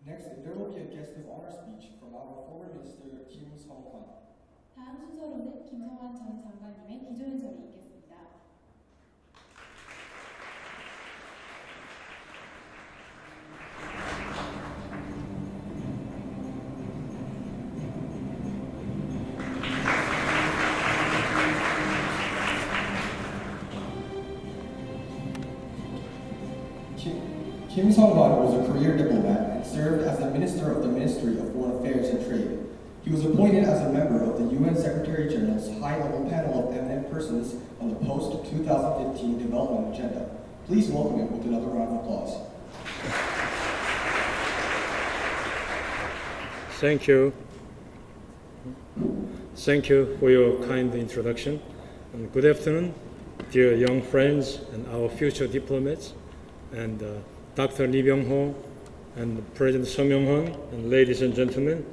Next, there will be a guest of honor speech from our former minister, 김성환. 다음 순서로는 김성환 전 장관님의 기조연설이 있겠습니다. Kim Sung-hwan was a career diplomat and served as the Minister of the Ministry of Foreign Affairs and Trade. He was appointed as a member of the UN Secretary-General's high-level panel of eminent persons on the post-2015 development agenda. Please welcome him with another round of applause. Thank you. Thank you for your kind introduction. And good afternoon, dear young friends and our future diplomats, and Dr. Lee Byung-ho and President Seo Myung-hun, and ladies and gentlemen.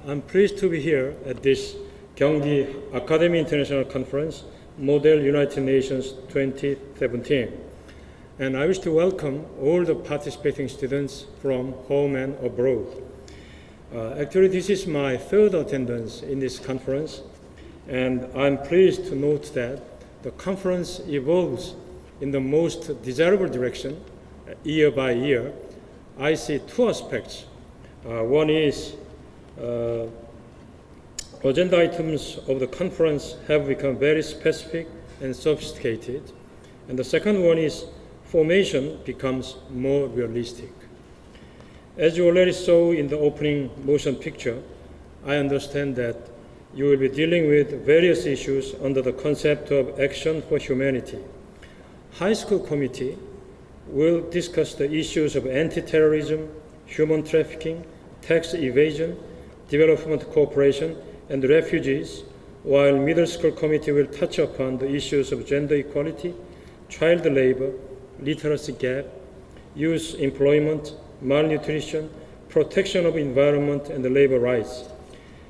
I'm pleased to be here at this Gyeonggi Academy International Conference, Model United Nations 2017. And I wish to welcome all the participating students from home and abroad. Actually, this is my third attendance in this conference, and I'm pleased to note that the conference evolves in the most desirable direction year by year. I see two aspects. One is agenda items of the conference have become very specific and sophisticated. And the second one is formation becomes more realistic. As you already saw in the opening motion picture, I understand that you will be dealing with various issues under the concept of action for humanity. High School Committee will discuss the issues of anti-terrorism, human trafficking, tax evasion, development cooperation, and refugees, while Middle School Committee will touch upon the issues of gender equality, child labor, literacy gap, youth employment, malnutrition, protection of environment, and labor rights.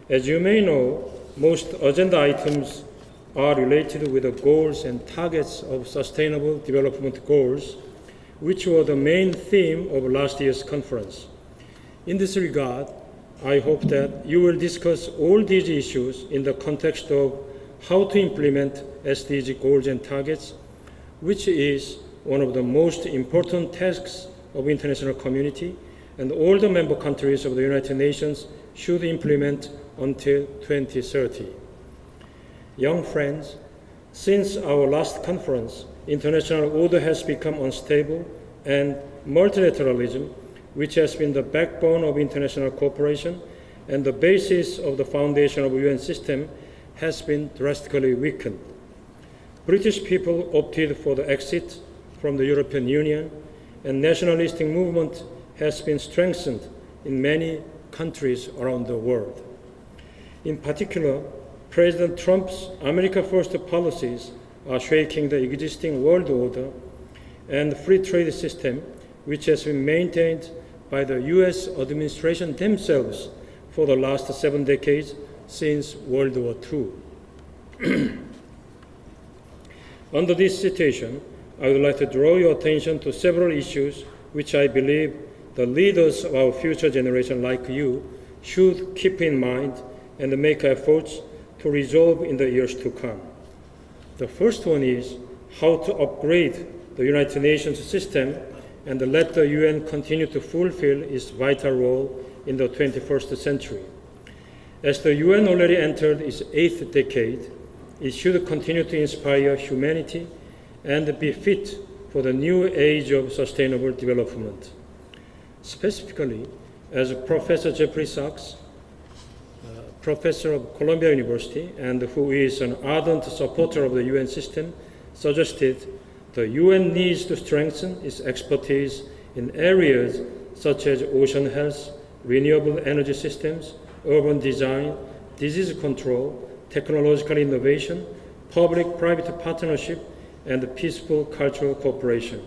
As you may know, most agenda items are related with the goals and targets of Sustainable Development Goals, which were the main theme of last year's conference. In this regard, I hope that you will discuss all these issues in the context of how to implement SDG goals and targets, which is one of the most important tasks of international community, and all the member countries of the United Nations should implement until 2030. Young friends, since our last conference, international order has become unstable, and multilateralism, which has been the backbone of international cooperation and the basis of the foundation of the UN system, has been drastically weakened. British people opted for the exit from the European Union, and nationalistic movement has been strengthened in many countries around the world. In particular, President Trump's America First policies are shaking the existing world order and free trade system, which has been maintained by the US administration themselves for the last 7 decades since World War II. Under this situation, I would like to draw your attention to several issues which I believe the leaders of our future generation like you should keep in mind and make efforts to resolve in the years to come. The first one is how to upgrade the United Nations system and let the UN continue to fulfill its vital role in the 21st century. As the UN already entered its 8th decade, it should continue to inspire humanity and be fit for the new age of sustainable development. Specifically, as Professor Jeffrey Sachs, professor of Columbia University and who is an ardent supporter of the UN system, suggested the UN needs to strengthen its expertise in areas such as ocean health, renewable energy systems, urban design, disease control, technological innovation, public-private partnership, and peaceful cultural cooperation.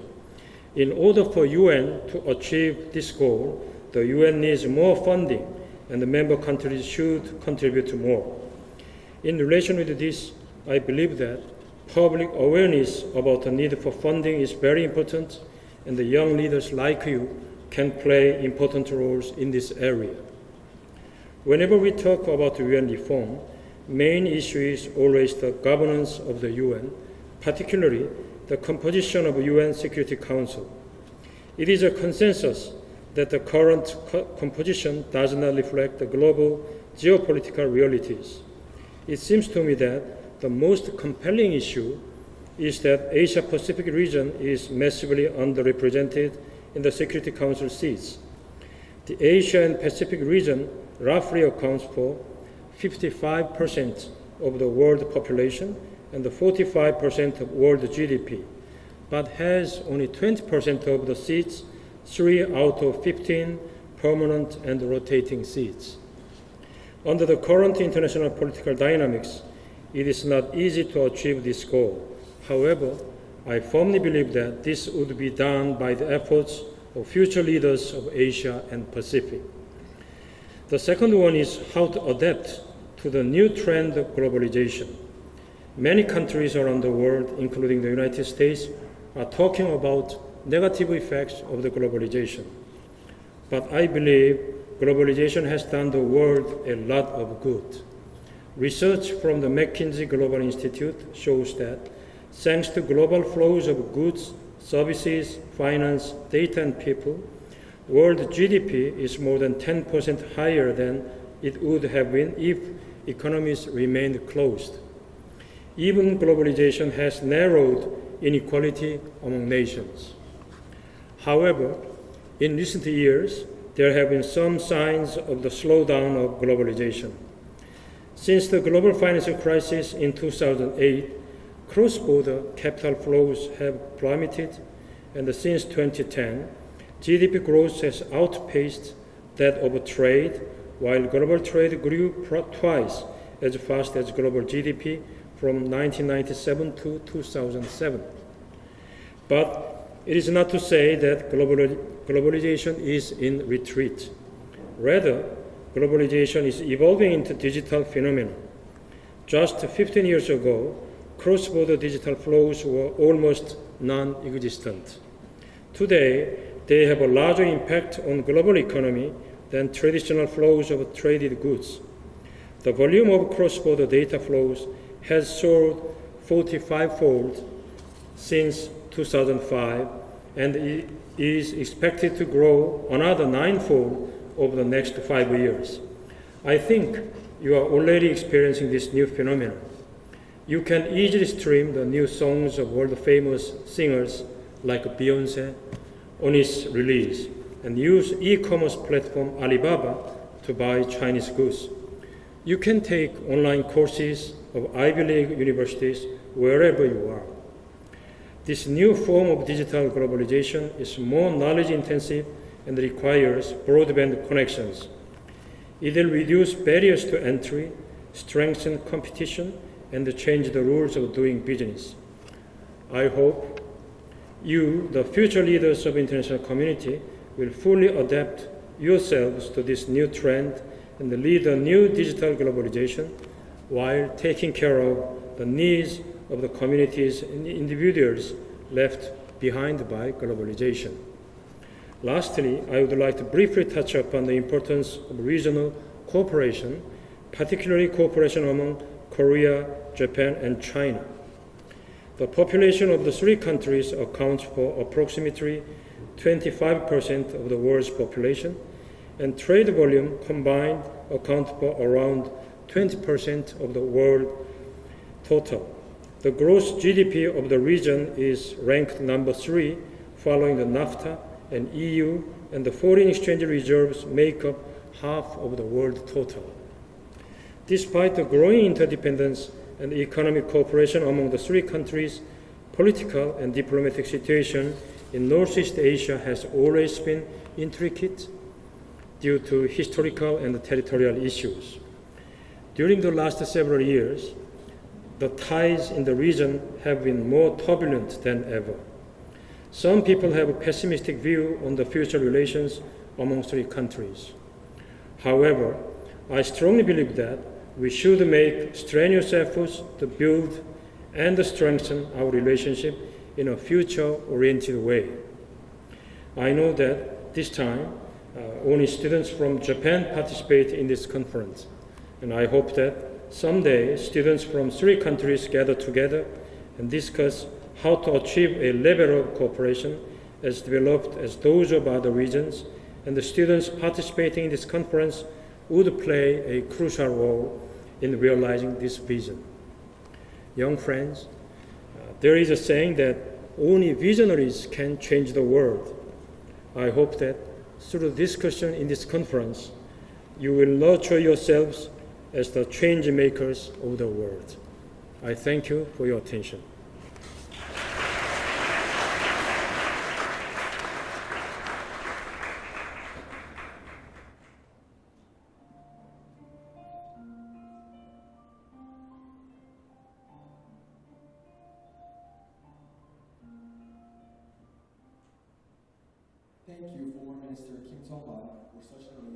In order for UN to achieve this goal, the UN needs more funding, and the member countries should contribute more. In relation with this, I believe that public awareness about the need for funding is very important, and the young leaders like you can play important roles in this area. Whenever we talk about UN reform, main issue is always the governance of the UN, particularly the composition of UN Security Council. It is a consensus that the current composition does not reflect the global geopolitical realities. It seems to me that the most compelling issue is that Asia-Pacific region is massively underrepresented in the Security Council seats. The Asia and Pacific region roughly accounts for 55% of the world population and 45% of world GDP, but has only 20% of the seats, 3 out of 15 permanent and rotating seats. Under the current international political dynamics, it is not easy to achieve this goal. However, I firmly believe that this would be done by the efforts of future leaders of Asia and Pacific. The second one is how to adapt to the new trend of globalization. Many countries around the world, including the United States, are talking about negative effects of the globalization. But I believe globalization has done the world a lot of good. Research from the McKinsey Global Institute shows that thanks to global flows of goods, services, finance, data, and people, world GDP is more than 10% higher than it would have been if economies remained closed. Even globalization has narrowed inequality among nations. However, in recent years, there have been some signs of the slowdown of globalization. Since the global financial crisis in 2008, cross-border capital flows have plummeted, and since 2010, GDP growth has outpaced that of trade, while global trade grew twice as fast as global GDP from 1997 to 2007. But it is not to say that globalization is in retreat. Rather, globalization is evolving into digital phenomenon. Just 15 years ago, cross-border digital flows were almost non-existent. Today, they have a larger impact on global economy than traditional flows of traded goods. The volume of cross-border data flows has soared 45-fold since 2005, and it is expected to grow another 9-fold over the next 5 years. I think you are already experiencing this new phenomenon. You can easily stream the new songs of world-famous singers like Beyoncé on its release and use e-commerce platform Alibaba to buy Chinese goods. You can take online courses of Ivy League universities wherever you are. This new form of digital globalization is more knowledge-intensive and requires broadband connections. It will reduce barriers to entry, strengthen competition, and change the rules of doing business. I hope you, the future leaders of the international community, will fully adapt yourselves to this new trend and lead a new digital globalization while taking care of the needs of the communities and individuals left behind by globalization. Lastly, I would like to briefly touch upon the importance of regional cooperation, particularly cooperation among Korea, Japan, and China. The population of the three countries accounts for approximately 25% of the world's population, and trade volume combined account for around 20% of the world total. The gross GDP of the region is ranked number 3, following the NAFTA and EU, and the foreign exchange reserves make up half of the world total. Despite the growing interdependence and economic cooperation among the three countries, political and diplomatic situation in Northeast Asia has always been intricate due to historical and territorial issues. During the last several years, the ties in the region have been more turbulent than ever. Some people have a pessimistic view on the future relations among three countries. However, I strongly believe that we should make strenuous efforts to build and strengthen our relationship in a future-oriented way. I know that this time, only students from Japan participate in this conference. And I hope that someday students from 3 countries gather together and discuss how to achieve a level of cooperation as developed as those of other regions, and the students participating in this conference would play a crucial role in realizing this vision. Young friends, there is a saying that only visionaries can change the world. I hope that through discussion in this conference, you will nurture yourselves as the change makers of the world. I thank you for your attention. Thank you, Foreign Minister Kim Sung-hwan, for such an amazing